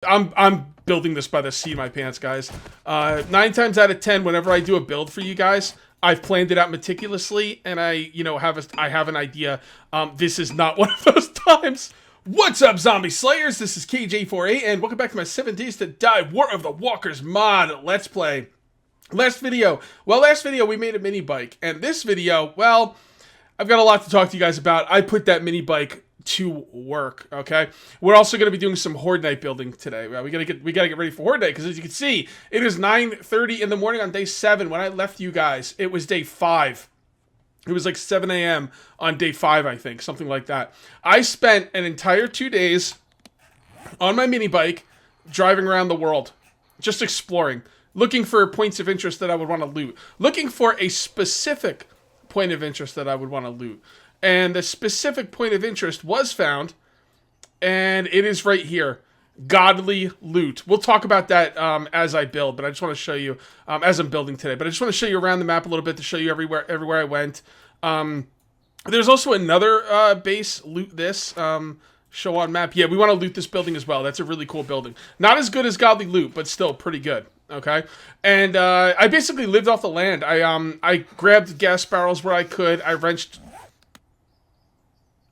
I'm building this by the seat of my pants, guys. 9 times out of 10, whenever I do a build for you guys, I've planned it out meticulously, and I have an idea. This is not one of those times. What's up, Zombie Slayers? This is KJ48, and welcome back to my 7 Days to Die War of the Walkers mod Let's Play. Last video we made a mini bike, and this video, well, I've got a lot to talk to you guys about. I put that mini bike to work. Okay, we're also going to be doing some Horde Night building today. We gotta get ready for Horde Night, because as you can see, it is 9:30 in the morning on day 7. When I left you guys, it was day 5. It was like 7 a.m. on day 5, I think, something like that. I spent an entire 2 days on my mini bike driving around the world, just exploring, looking for points of interest that I would want to loot, looking for a specific point of interest that I would want to loot. And the specific point of interest was found, and it is right here. Godly loot. We'll talk about that as I build, but I just want to show you, as I'm building today, but I just want to show you around the map a little bit to show you everywhere I went. There's also another base, loot this, show on map. Yeah, we want to loot this building as well. That's a really cool building. Not as good as Godly Loot, but still pretty good. Okay, and I basically lived off the land. I grabbed gas barrels where I could. I wrenched...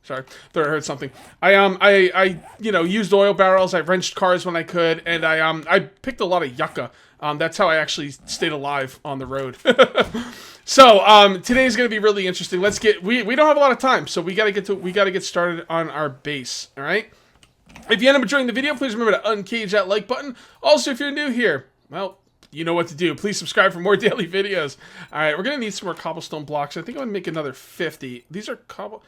Sorry, thought I heard something. I used oil barrels. I wrenched cars when I could, and I picked a lot of yucca. That's how I actually stayed alive on the road. So today's gonna be really interesting. Let's get. We don't have a lot of time, so we gotta get started on our base. All right. If you end up enjoying the video, please remember to uncage that like button. Also, if you're new here, well, you know what to do. Please subscribe for more daily videos. All right, we're gonna need some more cobblestone blocks. I think I'm gonna make another 50. These are cobble.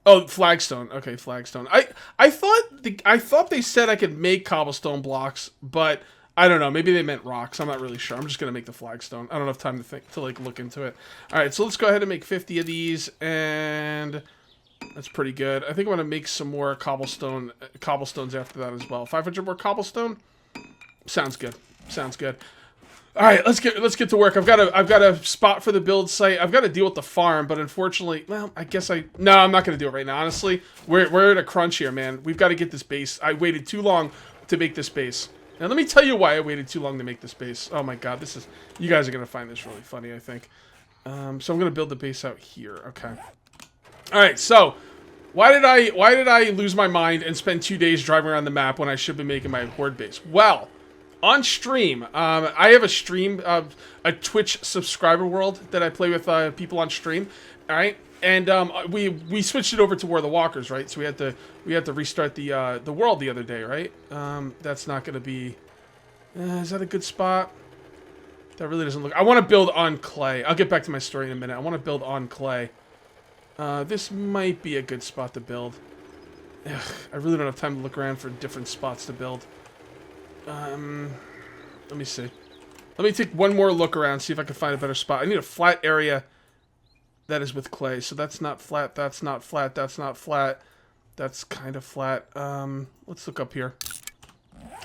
Oh, flagstone. Okay, flagstone. I thought they said I could make cobblestone blocks, but I don't know. Maybe they meant rocks. I'm not really sure. I'm just gonna make the flagstone. I don't have time to look into it. All right, so let's go ahead and make 50 of these, and that's pretty good. I think I'm gonna make some more cobblestones after that as well. 500 more cobblestone. Sounds good. Sounds good. All right, let's get to work. I've got a spot for the build site. I've got to deal with the farm, but unfortunately, well, I guess no, I'm not going to do it right now. Honestly, we're in a crunch here, man. We've got to get this base. I waited too long to make this base. Now, let me tell you why I waited too long to make this base. Oh my God, you guys are going to find this really funny, I think. So I'm going to build the base out here. Okay. All right, so why did I lose my mind and spend 2 days driving around the map when I should be making my Horde base? Well, on stream, I have a stream of a Twitch subscriber world that I play with people on stream. All right, and we switched it over to War of the Walkers, right? So we had to restart the world the other day, right? That's not gonna be. Is that a good spot? That really doesn't look. I want to build on clay. I'll get back to my story in a minute. I want to build on clay. This might be a good spot to build. Ugh, I really don't have time to look around for different spots to build. Let me see. Let me take one more look around, see if I can find a better spot. I need a flat area that is with clay. So that's not flat, that's not flat, that's not flat. That's kind of flat. Let's look up here.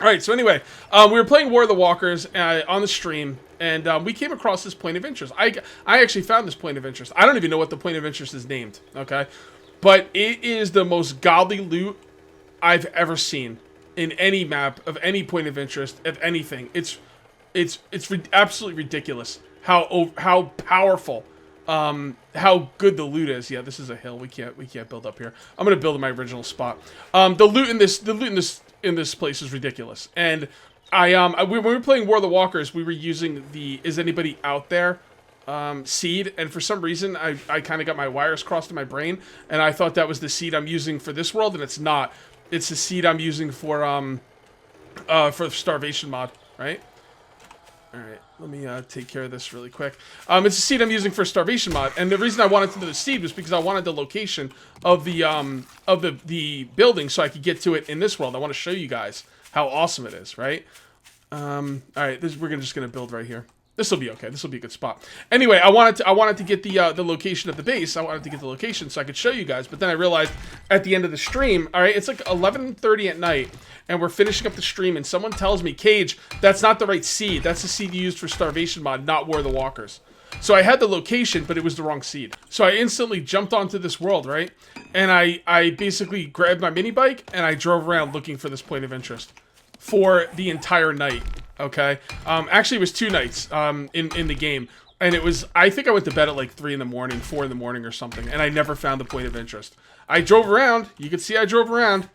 Alright, so anyway, we were playing War of the Walkers on the stream, and we came across this point of interest. I actually found this point of interest. I don't even know what the point of interest is named, okay? But it is the most godly loot I've ever seen in any map of any point of interest of anything. It's absolutely ridiculous how powerful, how good the loot is. Yeah, this is a hill. We can't build up here. I'm gonna build in my original spot. The loot in this place is ridiculous. And when we were playing War of the Walkers, we were using the "Is anybody out there?" seed, and for some reason I kind of got my wires crossed in my brain, and I thought that was the seed I'm using for this world, and it's not. It's the seed I'm using for starvation mod, right? All right, let me take care of this really quick. It's a seed I'm using for starvation mod, and the reason I wanted to know the seed was because I wanted the location of the building so I could get to it in this world. I want to show you guys how awesome it is, right? All right, we're just gonna build right here. This will be okay. This will be a good spot. Anyway, I wanted to get the location of the base. I wanted to get the location so I could show you guys. But then I realized at the end of the stream, all right, it's like 11:30 at night, and we're finishing up the stream, and someone tells me, Cage, that's not the right seed. That's the seed you used for starvation mod, not War of the Walkers. So I had the location, but it was the wrong seed. So I instantly jumped onto this world, right? And I basically grabbed my mini bike and I drove around looking for this point of interest. for the entire night. Okay, actually it was 2 nights in the game, and it was, I think I went to bed at like 3 in the morning, 4 in the morning or something, and I never found the point of interest. I drove around. You could see I drove around.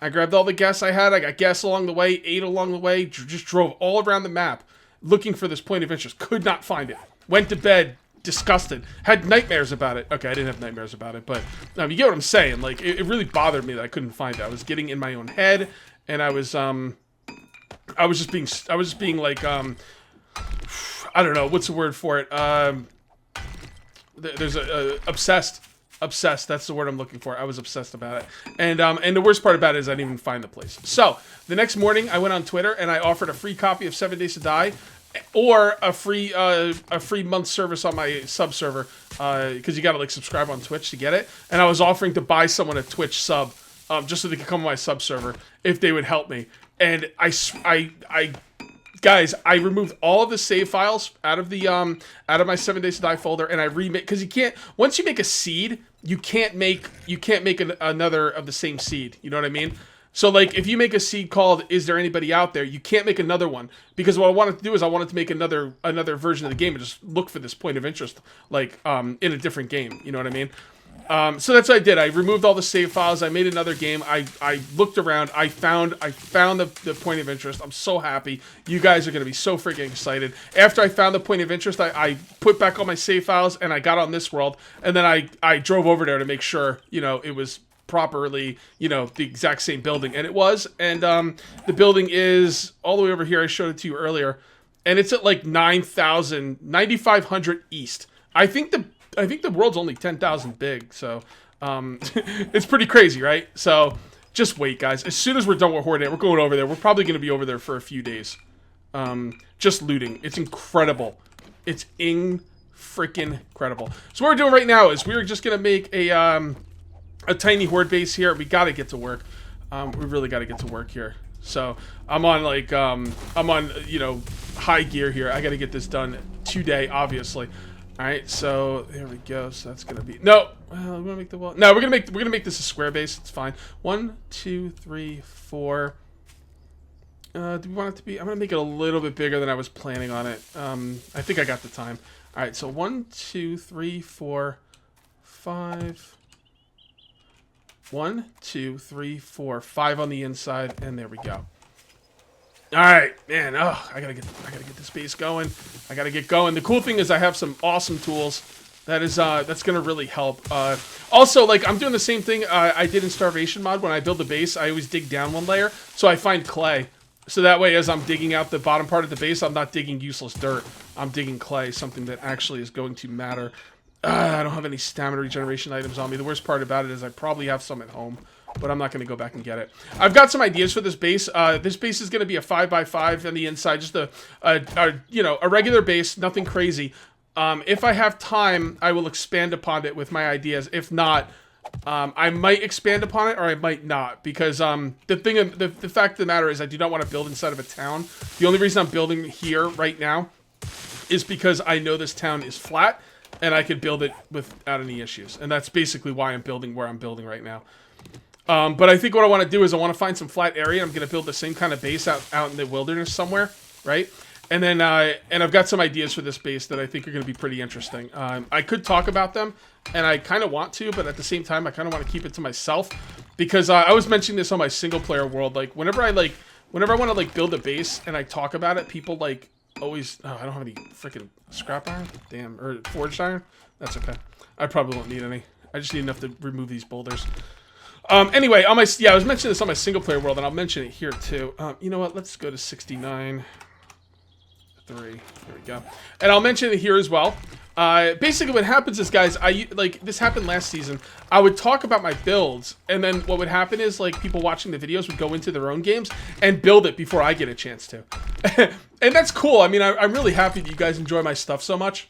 I grabbed all the gas I had. I got gas along the way, ate along the way, just drove all around the map looking for this point of interest. Could not find it. Went to bed disgusted. Had nightmares about it. Okay, I didn't have nightmares about it, but you get what I'm saying. Like, it really bothered me that I couldn't find it. I was getting in my own head, and I was just being like, I don't know, what's the word for it? There's obsessed. Obsessed, that's the word I'm looking for. I was obsessed about it. And the worst part about it is I didn't even find the place. So, the next morning, I went on Twitter and I offered a free copy of 7 Days to Die or a free month service on my sub server, because you gotta like subscribe on Twitch to get it. And I was offering to buy someone a Twitch sub, just so they could come on my sub server if they would help me. And guys, I removed all of the save files out of my 7 Days to Die folder, and I remade, because you can't, once you make a seed, you can't make another of the same seed. You know what I mean? So like, if you make a seed called "Is there anybody out there?" you can't make another one, because what I wanted to do is I wanted to make another version of the game and just look for this point of interest, like in a different game. You know what I mean? So that's what I did. I removed all the save files. I made another game. I looked around. I found the point of interest. I'm so happy. You guys are going to be so freaking excited. After I found the point of interest, I put back all my save files and I got on this world. And then I drove over there to make sure, it was properly, the exact same building. And it was. And the building is all the way over here. I showed it to you earlier. And it's at like 9,500 east. I think the world's only 10,000 big, so it's pretty crazy, right? So just wait, guys. As soon as we're done with Horde, we're going over there. We're probably going to be over there for a few days, just looting. It's incredible. It's freaking incredible. So what we're doing right now is we're just going to make a tiny Horde base here. We got to get to work. We really got to get to work here. So I'm on like high gear here. I got to get this done today, obviously. All right, so there we go. So that's gonna be no. Well, we gonna make the wall. No, we're gonna make this a square base. It's fine. 1, 2, 3, 4. Do we want it to be? I'm gonna make it a little bit bigger than I was planning on it. I think I got the time. All right, so 1, 2, 3, 4, 5. 1, 2, 3, 4, 5 on the inside, and there we go. All right, man. Oh, I gotta get this base going. I gotta get going. The cool thing is I have some awesome tools. That's gonna really help. Also, like, I'm doing the same thing I did in Starvation mod. When I build a base, I always dig down one layer, so I find clay. So that way, as I'm digging out the bottom part of the base, I'm not digging useless dirt. I'm digging clay, something that actually is going to matter. I don't have any stamina regeneration items on me. The worst part about it is I probably have some at home, but I'm not going to go back and get it. I've got some ideas for this base. This base is going to be a 5x5 on the inside, just a regular base, nothing crazy. If I have time, I will expand upon it with my ideas. If not, I might expand upon it or I might not, because the fact of the matter is I do not want to build inside of a town. The only reason I'm building here right now is because I know this town is flat and I could build it without any issues. And that's basically why I'm building where I'm building right now. But I think what I want to do is I want to find some flat area. I'm going to build the same kind of base out in the wilderness somewhere, right? And then and I've got some ideas for this base that I think are going to be pretty interesting. I could talk about them, and I kind of want to, but at the same time, I kind of want to keep it to myself, because I was mentioning this on my single player world. Like, whenever I want to like build a base and I talk about it, people like always, oh, I don't have any freaking scrap iron, damn, or forged iron. That's okay. I probably won't need any. I just need enough to remove these boulders. Anyway, I was mentioning this on my single player world, and I'll mention it here too. You know what? Let's go to 69. 3. There we go. And I'll mention it here as well. Basically what happens is, guys, this happened last season. I would talk about my builds, and then what would happen is, like, people watching the videos would go into their own games and build it before I get a chance to. And that's cool. I mean, I'm really happy that you guys enjoy my stuff so much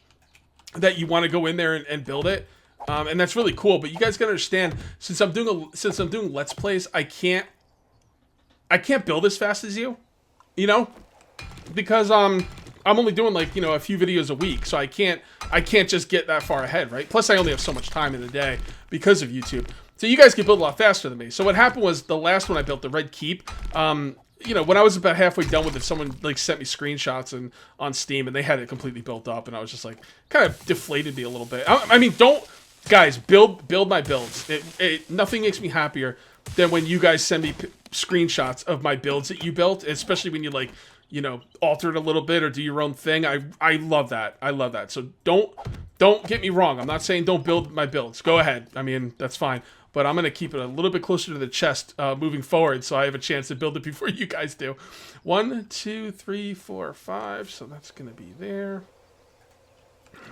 that you want to go in there and build it. And that's really cool. But you guys gotta understand, since I'm doing Let's Plays, I can't build as fast as you, because I'm only doing, like, a few videos a week, so I can't just get that far ahead, right? Plus, I only have so much time in the day because of YouTube. So you guys can build a lot faster than me. So what happened was, the last one I built, the Red Keep, you know, when I was about halfway done with it, someone like sent me screenshots and on Steam, and they had it completely built up, and I was just like, kind of deflated me a little bit. I mean, don't guys build my builds. Nothing makes me happier than when you guys send me screenshots of my builds that you built, especially when you like, you know, alter it a little bit or do your own thing. I love that. I love that. So don't get me wrong. I'm not saying don't build my builds. Go ahead. I mean, that's fine. But I'm going to keep it a little bit closer to the chest moving forward so I have a chance to build it before you guys do. 1, 2, 3, 4, 5. So that's going to be there.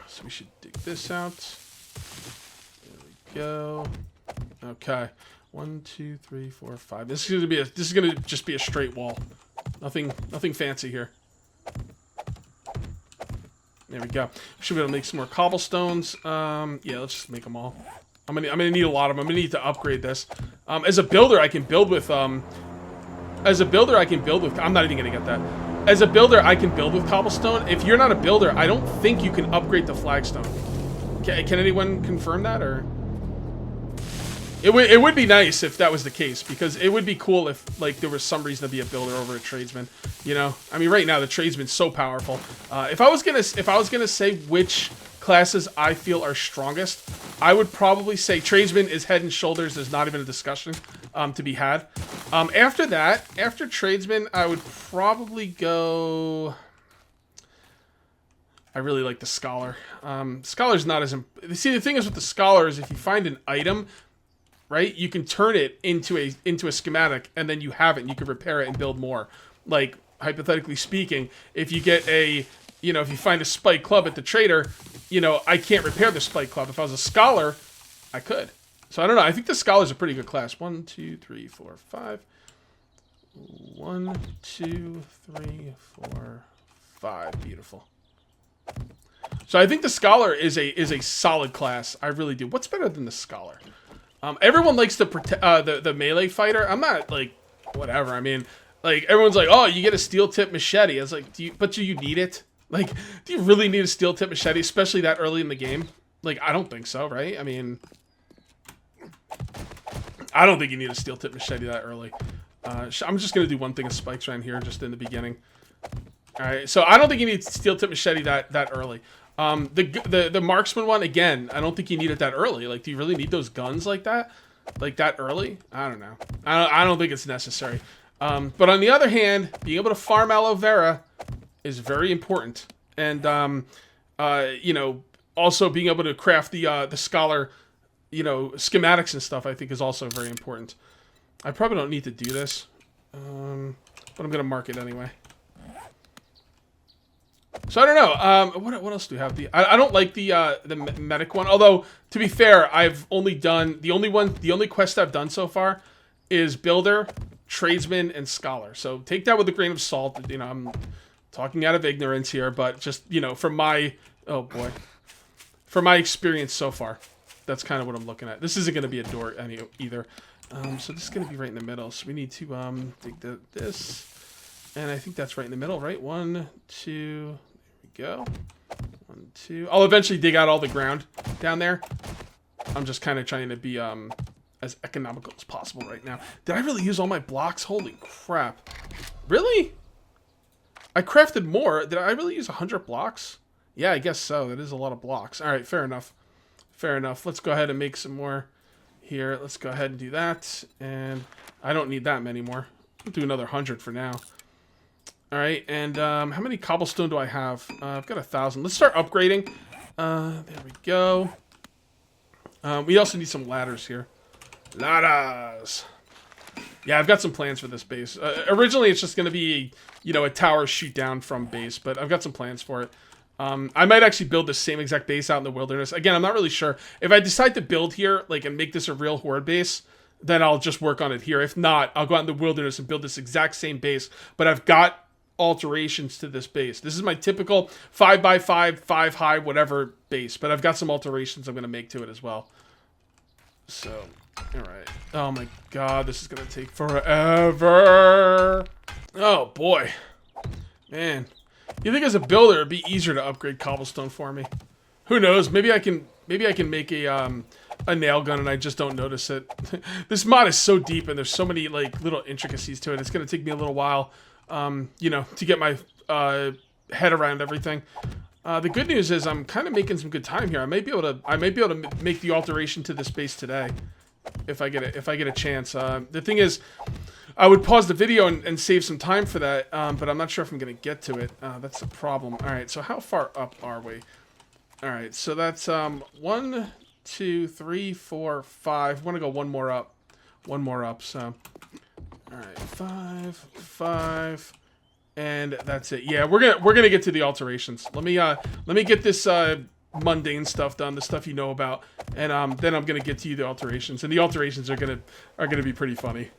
So we should dig this out. There we go. Okay. 1, 2, 3, 4, 5. This is going to just be a straight wall. Nothing fancy here. There we go. Should be able to make some more cobblestones. Yeah, let's just make them all. I'm gonna need a lot of them. I'm gonna need to upgrade this. As a builder, I can build with. I'm not even gonna get that. As a builder, I can build with cobblestone. If you're not a builder, I don't think you can upgrade the flagstone. Can anyone confirm that, or? It would be nice if that was the case, because it would be cool if like there was some reason to be a builder over a tradesman. You know, I mean, right now the tradesman's so powerful. If I was gonna say which classes I feel are strongest, I would probably say tradesman is head and shoulders. There's not even a discussion to be had. After that, after tradesman, I would probably go. I really like the scholar. Scholar's not as. See, the thing is with the scholar is if you find an item, right, you can turn it into a schematic, and then you have it, and you can repair it and build more. Like hypothetically speaking, if you get a, you know, if you find a spike club at the trader, you know, I can't repair the spike club. If I was a scholar, I could. So I don't know. I think the scholar's a pretty good class. 1, 2, 3, 4, 5. 1, 2, 3, 4, 5. Beautiful. So I think the scholar is a solid class. I really do. What's better than the scholar? Everyone likes the melee fighter. I'm not like whatever. I mean, like everyone's like, oh, you get a steel tip machete. I was like, do you need it? Like, do you really need a steel tip machete, especially that early in the game? Like, I don't think so, right? I mean, I don't think you need a steel tip machete that early. I'm just gonna do one thing of spikes right here, just in the beginning. All right, so I don't think you need steel tip machete that early. The marksman one, again, I don't think you need it that early. Like, do you really need those guns like that early? I don't know. I don't think it's necessary. But on the other hand, being able to farm aloe vera is very important, and you know, also being able to craft the scholar, you know, schematics and stuff, I think is also very important. I probably don't need to do this, but I'm gonna mark it anyway. So I don't know. What else do we have? I don't like the medic one. Although to be fair, I've only done the only quest I've done so far is builder, tradesman, and scholar. So take that with a grain of salt. You know, I'm talking out of ignorance here, but just, you know, from my experience so far, that's kind of what I'm looking at. This isn't going to be a door either. So this is going to be right in the middle. So we need to dig this. And I think that's right in the middle, right? 1, 2, there we go. 1, 2. I'll eventually dig out all the ground down there. I'm just kind of trying to be as economical as possible right now. Did I really use all my blocks? Holy crap. Really? I crafted more. Did I really use 100 blocks? Yeah, I guess so. That is a lot of blocks. All right, fair enough. Fair enough. Let's go ahead and make some more here. Let's go ahead and do that. And I don't need that many more. I'll do another 100 for now. All right, and how many cobblestone do I have? I've got 1,000. Let's start upgrading. There we go. We also need some ladders here. Ladders. Yeah, I've got some plans for this base. Originally, it's just going to be, you know, a tower shoot down from base, but I've got some plans for it. I might actually build the same exact base out in the wilderness. Again, I'm not really sure. If I decide to build here, like, and make this a real horde base, then I'll just work on it here. If not, I'll go out in the wilderness and build this exact same base, but I've got alterations to this base. This is my typical 5x5, 5 high, whatever base, but I've got some alterations I'm going to make to it as well. So, all right. Oh my god, this is going to take forever. Oh boy. Man. You think as a builder it'd be easier to upgrade cobblestone for me? Who knows? Maybe I can make a a nail gun and I just don't notice it. This mod is so deep and there's so many like little intricacies to it. It's gonna take me a little while, you know, to get my head around everything. The good news is I'm kind of making some good time here. I may be able to make the alteration to this base today, if I get a chance. The thing is, I would pause the video and save some time for that, but I'm not sure if I'm gonna get to it. That's the problem. All right, so how far up are we? All right, so that's 1, 2, 3, 4, 5. I want to go one more up. So, all right, 5, 5, and that's it. Yeah, we're gonna get to the alterations. Let me get this mundane stuff done, the stuff you know about, and then I'm gonna get to you the alterations, and the alterations are gonna be pretty funny.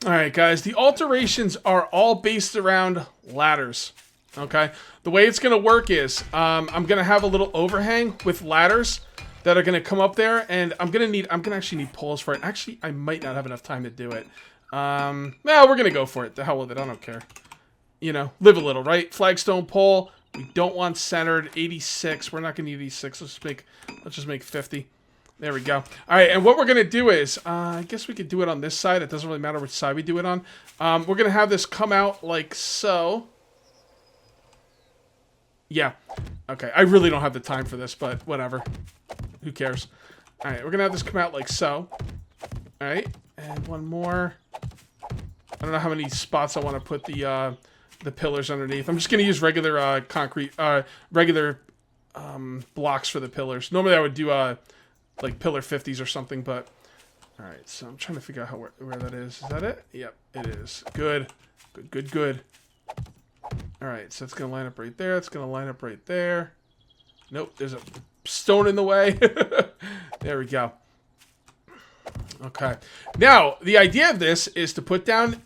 All right, guys, the alterations are all based around ladders. Okay, the way it's gonna work is I'm gonna have a little overhang with ladders that are gonna come up there, and I'm gonna actually need poles for it. Actually, I might not have enough time to do it. No, we're gonna go for it. The hell with it. I don't care. You know, live a little, right? Flagstone pole. We don't want centered. 86. We're not gonna need 86. Let's just make 50. There we go. All right, and what we're gonna do is, I guess we could do it on this side. It doesn't really matter which side we do it on. We're gonna have this come out like so. Yeah. Okay. I really don't have the time for this, but whatever. Who cares? All right. We're going to have this come out like so. All right. And one more. I don't know how many spots I want to put the pillars underneath. I'm just going to use regular concrete, regular blocks for the pillars. Normally I would do like pillar 50s or something, but all right. So I'm trying to figure out where that is. Is that it? Yep, it is. Good. Good, good, good. All right, so it's going to line up right there. It's going to line up right there. Nope, there's a stone in the way. There we go. Okay. Now, the idea of this is to put down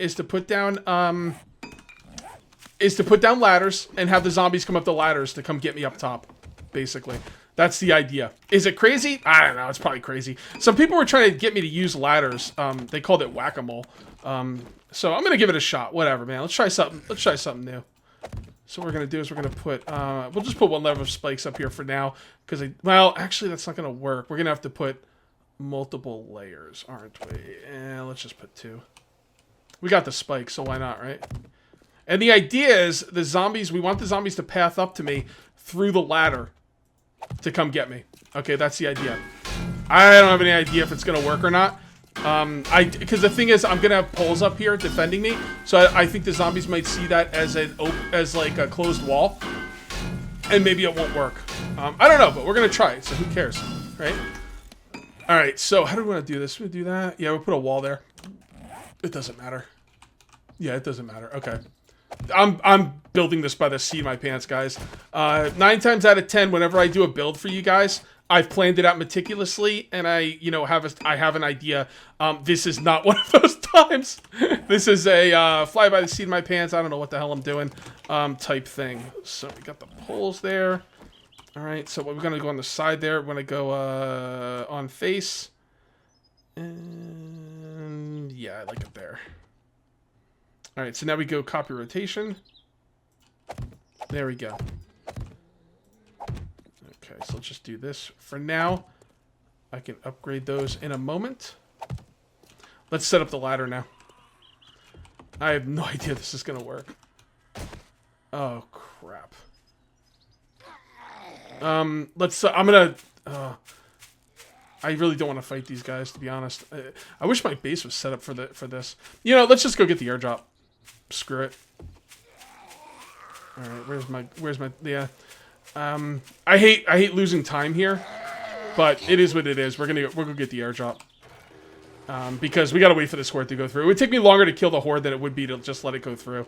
ladders and have the zombies come up the ladders to come get me up top, basically. That's the idea. Is it crazy? I don't know. It's probably crazy. Some people were trying to get me to use ladders. They called it whack-a-mole. So I'm going to give it a shot. Whatever, man. Let's try something new. So what we're going to do is we're going to put, we'll just put one level of spikes up here for now. Because, well, actually that's not going to work. We're going to have to put multiple layers, aren't we? And let's just put 2. We got the spikes, so why not, right? And the idea is the zombies, we want the zombies to path up to me through the ladder to come get me. Okay, that's the idea. I don't have any idea if it's going to work or not. Because the thing is, I'm gonna have poles up here defending me, so I think the zombies might see that as like a closed wall, and maybe it won't work. I don't know, but we're gonna try it. So who cares, right? All right. So how do we want to do this? We do that. Yeah, we'll put a wall there. It doesn't matter. Yeah, it doesn't matter. Okay. I'm building this by the seat of my pants, guys. 9 times out of 10, whenever I do a build for you guys, I've planned it out meticulously, and I have an idea. This is not one of those times. This is a fly by the seat of my pants. I don't know what the hell I'm doing, type thing. So we got the poles there. All right. So we're gonna go on the side there. We're gonna go on face, and yeah, I like it there. All right. So now we go copy rotation. There we go. Okay, so let's just do this for now. I can upgrade those in a moment. Let's set up the ladder now. I have no idea this is going to work. Oh, crap. I'm going to... I really don't want to fight these guys, to be honest. I wish my base was set up for this. You know, let's just go get the airdrop. Screw it. All right, where's my... Yeah. I hate losing time here, but it is what it is. We're gonna get the airdrop, because we gotta wait for this horde to go through. It would take me longer to kill the horde than it would be to just let it go through.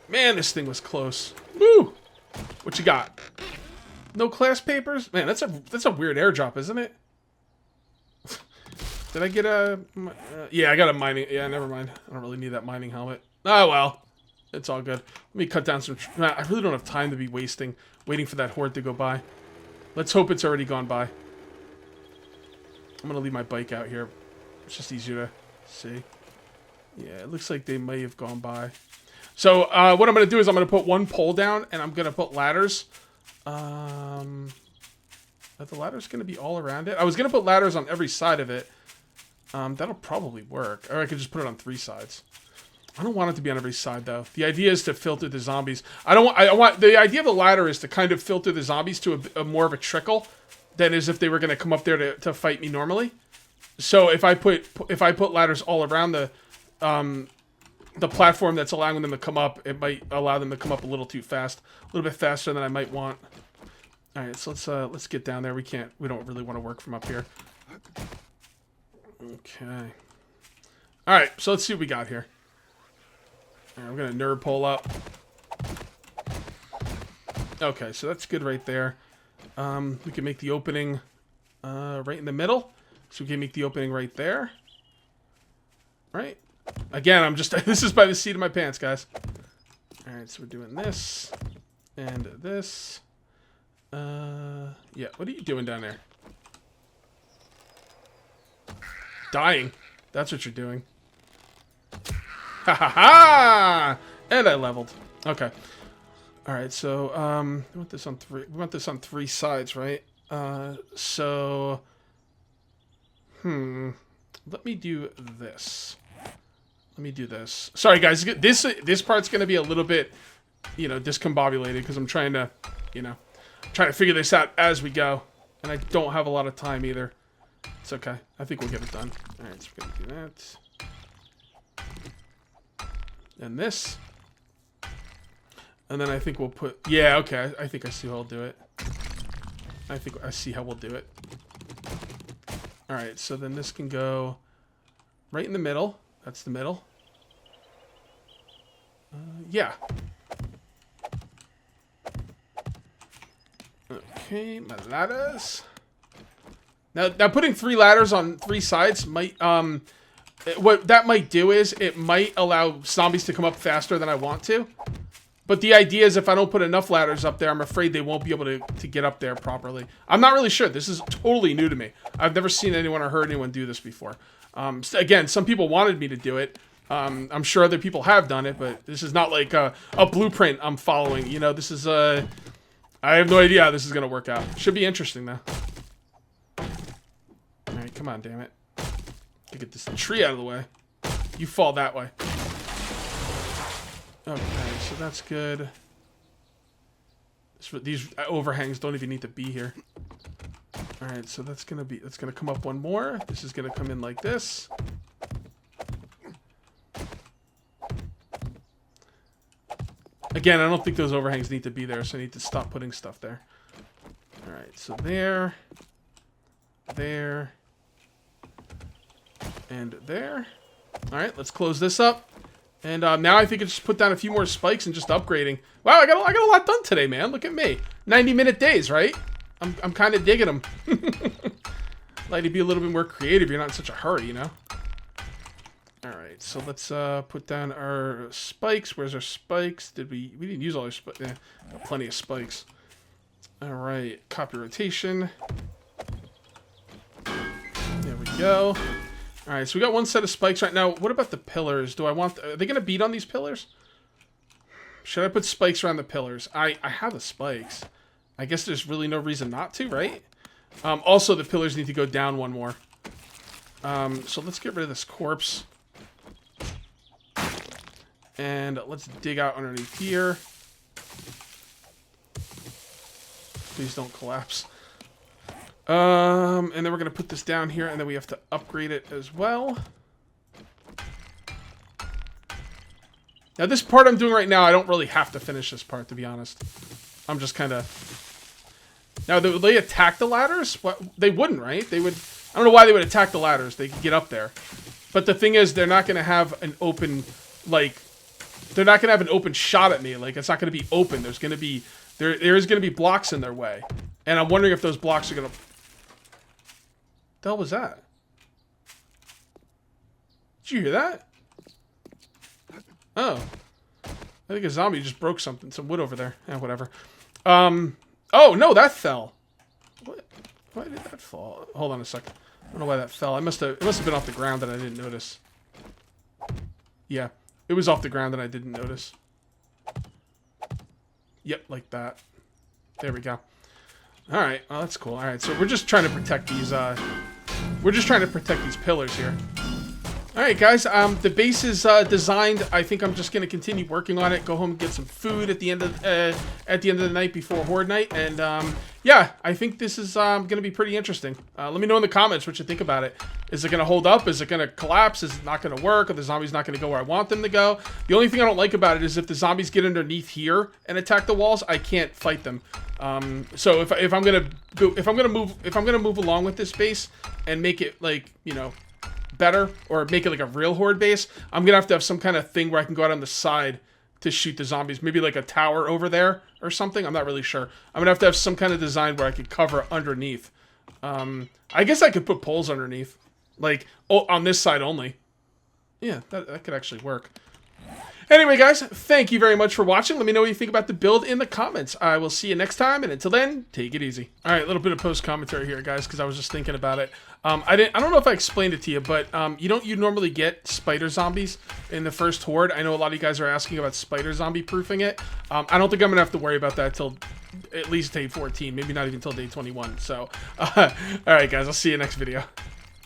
Man, this thing was close. Woo! What you got? No class papers? Man, that's a weird airdrop, isn't it? Did I get a? Yeah, I got a mining. Yeah, never mind. I don't really need that mining helmet. Oh well, it's all good. Let me cut down some. I really don't have time to be waiting for that horde to go by. Let's hope it's already gone by. I'm gonna leave my bike out here. It's just easier to see. Yeah, it looks like they may have gone by. So what I'm gonna do is I'm gonna put one pole down, and I'm gonna put ladders. Are the ladders going to be all around it? I was going to put ladders on every side of it. That'll probably work. Or I could just put it on 3 sides. I don't want it to be on every side, though. The idea is to filter the zombies. The idea of the ladder is to kind of filter the zombies to a more of a trickle than as if they were going to come up there to fight me normally. So if I put ladders all around the platform that's allowing them to come up, it might allow them to come up a little too fast, a little bit faster than I might want. All right, so let's get down there. We don't really want to work from up here. Okay. All right, so let's see what we got here. All right, we're gonna nerd pole up. Okay, so that's good right there. We can make the opening right in the middle. So we can make the opening right there. Right? Again, this is by the seat of my pants, guys. Alright, so we're doing this. And this. Yeah, what are you doing down there? Dying. That's what you're doing. Ha ha ha! And I leveled. Okay. Alright, so, we want this on 3 sides, right? So... Let me do this. Let me do this. Sorry, guys. This part's going to be a little bit, discombobulated because I'm trying to, trying to figure this out as we go. And I don't have a lot of time either. It's okay. I think we'll get it done. All right, so we're going to do that. And this. And then I think we'll put... Yeah, okay. I think I see how I'll do it. I think I see how we'll do it. Alright, so then this can go right in the middle. That's the middle. Yeah. Okay, my ladders. Now putting 3 ladders on 3 sides might... what that might do is it might allow zombies to come up faster than I want to. But the idea is if I don't put enough ladders up there, I'm afraid they won't be able to get up there properly. I'm not really sure. This is totally new to me. I've never seen anyone or heard anyone do this before. Again, some people wanted me to do it. I'm sure other people have done it, but this is not like a blueprint I'm following. This is I have no idea how this is going to work out. Should be interesting, though. Alright, come on, damn it. To get this tree out of the way. You fall that way. Okay, so that's good. These overhangs don't even need to be here. All right, so that's gonna come up one more. This is gonna come in like this. Again, I don't think those overhangs need to be there, so I need to stop putting stuff there. All right, so there, and there. All right, let's close this up. And now I think I just put down a few more spikes and just upgrading. Wow, I got a lot done today, man. Look at me. 90-minute days, right? I'm kind of digging them. Like to be a little bit more creative. You're not in such a hurry, All right, so let's put down our spikes. Where's our spikes? We didn't use all our spikes. Yeah, got plenty of spikes. All right, copy rotation. There we go. All right, so we got one set of spikes right now. What about the pillars? Are they going to beat on these pillars? Should I put spikes around the pillars? I have the spikes. I guess there's really no reason not to, right? Also, the pillars need to go down one more. So let's get rid of this corpse. And let's dig out underneath here. Please don't collapse. And then we're going to put this down here, and then we have to upgrade it as well. Now, this part I'm doing right now, I don't really have to finish this part, to be honest. I'm just kind of... Now, would they attack the ladders? What? They wouldn't, right? They would... I don't know why they would attack the ladders. They could get up there. But the thing is, they're not going to have an open, like... They're not going to have an open shot at me. Like, it's not going to be open. There's going to be... There is going to be blocks in their way. And I'm wondering if those blocks are going to... The hell was that? Did you hear that? Oh. I think a zombie just broke something. Some wood over there. Yeah, whatever. Oh, no, that fell. What? Why did that fall? Hold on a second. I don't know why that fell. It must have been off the ground that I didn't notice. Yeah. It was off the ground that I didn't notice. Yep, like that. There we go. All right, well, that's cool. All right, so we're just trying to protect these. We're just trying to protect these pillars here. All right, guys. The base is designed. I think I'm just gonna continue working on it. Go home and get some food at the end of the night before Horde night, and yeah, I think this is gonna be pretty interesting. Let me know in the comments what you think about it. Is it gonna hold up? Is it gonna collapse? Is it not gonna work? Are the zombies not gonna go where I want them to go? The only thing I don't like about it is if the zombies get underneath here and attack the walls, I can't fight them. So if I'm gonna move along with this base and make it, like, you know, better, or make it like a real horde base, I'm gonna have to have some kind of thing where I can go out on the side to shoot the zombies. Maybe like a tower over there or something. I'm not really sure. I'm gonna have some kind of design where I could cover underneath. I guess I could put poles underneath, like, oh, on this side only. Yeah, that could actually work. Anyway, guys, thank you very much for watching. Let me know what you think about the build in the comments. I will see you next time, and until then, take it easy. All right, a little bit of post commentary here, guys, because I was just thinking about it. I don't know if I explained it to you, but you normally get spider zombies in the first horde. I know a lot of you guys are asking about spider zombie proofing it. I don't think I'm gonna have to worry about that till at least day 14, maybe not even till day 21. So, all right, guys, I'll see you next video.